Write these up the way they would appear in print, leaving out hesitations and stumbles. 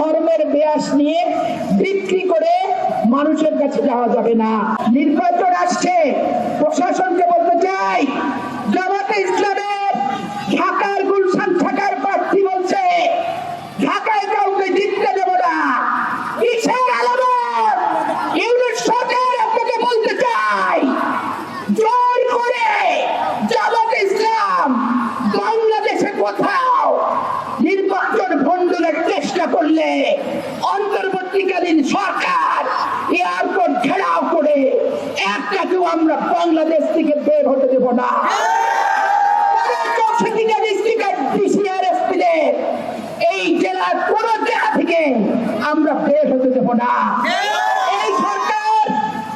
ধর্মের ব্যাস নিয়ে বিক্রি করে মানুষের কাছে যাওয়া যাবে না। নির্বাচন আসছে, প্রশাসনকে বলতে চাই, জামাতে ইসলামের ঢাকার গুলশান ঢাকার প্রার্থী বলছে ঢাকায় কাউকে জিততে দেব না। কিসের আলামত? ইউনিট সরকার আপনাকে বলতে চাই, জোর করে জামাতে ইসলাম বাংলাদেশে কোথাও নির্বাচন ভণ্ডুলের চেষ্টা করলে অন্তর্বর্তীকালীন সরকার এয়ারপোর্ট ঘেরাও করে একটাকেও আমরা বাংলাদেশ থেকে বের হতে দেব না। এই জেলার কোন জেলা থেকে আমরা বের হতে দেব না। এই সরকার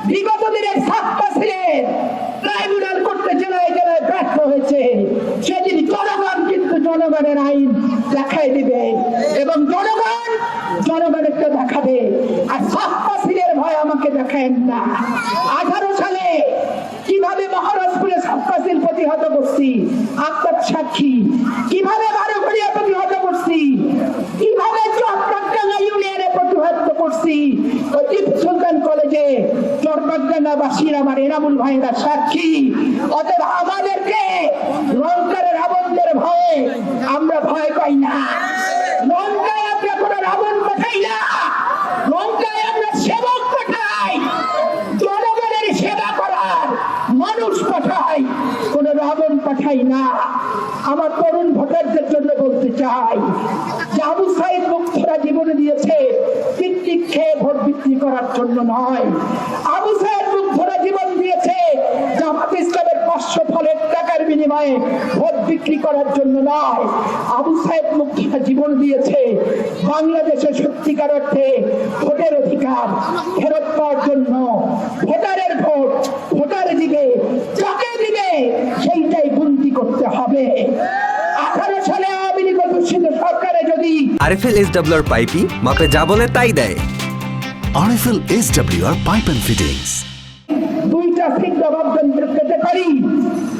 বিগত দিনের ছাত্র ছিলেন, ট্রাইব্যুনাল করতে জেলায় জেলায় ব্যর্থ হয়েছে। সেদিন জনগণ কিন্তু জনগণের আইন দেখাই দিবে এবং জনগণ জনগণেরটা দেখাবে। আর ছাত্র ছিলেন ভয় আমাকে দেখায়েন না। 18 সালে কিভাবে মহারাজপুরে ছাত্রাসিল প্রতিহত করছি আপনার সাক্ষী, কিভাবে বারোঘড়িয়া প্রতিহত করছি, কিভাবে চরবাগডাঙ্গা ইউনিয়নে প্রতিহত করছি, টিপু সুলতান কলেজে চরবাগডাঙ্গাবাসীর আমার এনামুল ভাইরা সাক্ষী। অতএব আমাদেরকে লঙ্কারের রাবণদের ভয়ে আমরা ভয় পাই না। লঙ্কায় আমরা কোনো রাবণ পাঠাই না, লঙ্কায় আমরা সেবক পাঠাই, জনগণের সেবা করার মানুষ পাঠাই, কোন রাবণ পাঠাই না। আমার তরুণ ভোটারদের জন্য বলতে চাই, আবু সাইদ মুক্তরা জীবন দিয়েছে পিকনিক খেয়ে ভোট বিক্রি করার জন্য নয়। আবু সাইদ মুক্তরা জীবন দিয়েছে জামাত ইসলামের 500 ফলের টাকার বিনিময়ে ভোট বিক্রি করার জন্য নয়। আবু সাইদ মুক্তরা জীবন দিয়েছে বাংলাদেশে সত্যিকার অর্থে ভোটের অধিকার ফেরত পাওয়ার জন্য। ভোটারের ভোট ভোটার দিবে, যাকে দিবে সেইটাই গুনতি করতে হবে। 18 সালে আওয়ামী লীগ অধ্যুষিত সরকারে যদি আরএফএল এসডব্লিউআর পাইপই মাপে যা বলে তাই দেয়। RFL SWR pipe and fittings. দুইটা ঠিক জবাব পেতে পারি,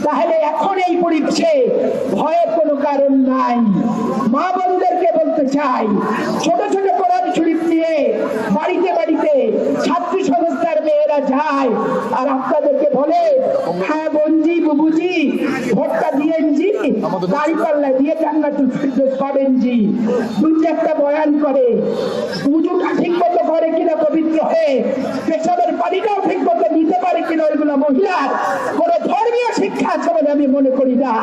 তাহলে এখন এই পরিবেশে ভয়ের কোনো কারণ নাই। মা বোনদেরকে বলতে চাই, ছোট ছোট কোরআন শরীফ নিয়ে বাড়িতে বাড়িতে ছাত্রী সংস্থার মেয়েরা যায় আর আপনাদেরকে বলে, হ্যাঁ বোনজি বুবুজি ভোটটা দিয়েন জি, দাড়ি পাল্লায় দিয়ে জান্নাতুল ফিরদৌস পাবেন জি। দুই একটা বয়ান করে, পুজোটা ঠিক মতো করে কিনা পবিত্র হয়ে, পেশাবের পানিটাও ঠিক মতো নিতে পারে কিনা, ওইগুলো মহিলার কোন ধর্মীয় শিক্ষা আছে বলে আমি মনে করি না।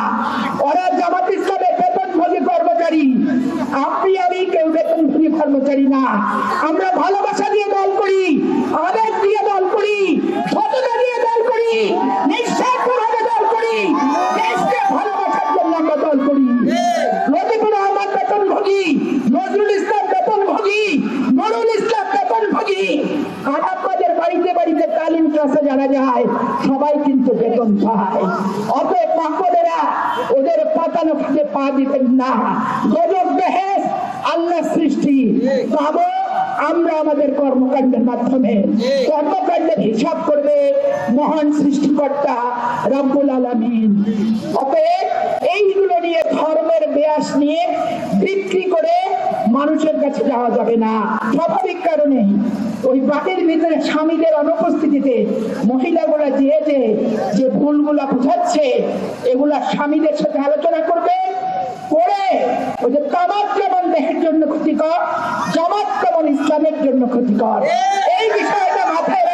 ওরা জামাত ইসলামের বেতনভোগী কর্মচারী, আপনি আমি কেউ বেতনভোগী কর্মচারী না। আমরা ভালোবাসা দিয়ে দল করি, আবেগ দিয়ে দল করি, সততা দিয়ে দল করি, নিঃস্বার্থভাবে দল করি, দেশকে ভালোবাসার জন্য আমরা দল করি। রফিকুর রহমান বেতনভোগী, নজরুল ইসলাম বেতনভোগী, নুরুল ইসলাম বেতনভোগী। আর আপনাদের বাড়িতে বাড়িতে তালিম ক্লাসে যারা যায় সবাই কিন্তু বেতন পায়। অতএব মাহমুদেরা ওদের পাতানো খাতে পা দিবেন না। গজব বেহেস আল্লাহ সৃষ্টি পাবো আমরা আমাদের কর্মকাণ্ডের মাধ্যমে। কর্মকাণ্ডের হিসাব করবে মহান সৃষ্টিকর্তা রব্বুল আলামিন। অতএব এইগুলো নিয়ে ধর্মের ব্যাস নিয়ে বিক্রি করে মানুষের কাছে যাওয়া যাবে না। স্বাভাবিক কারণে ওই বাড়ির ভিতরে স্বামীদের অনুপস্থিতিতে মহিলাগুলা যে ভুলগুলা বুঝাচ্ছে, এগুলা স্বামীদের সাথে আলোচনা করবে, করে ওই যে তামাক যেমন দেহের জন্য ক্ষতিকর, জামাত তেমন ইসলামের জন্য ক্ষতিকর, এই বিষয়টা মাথায়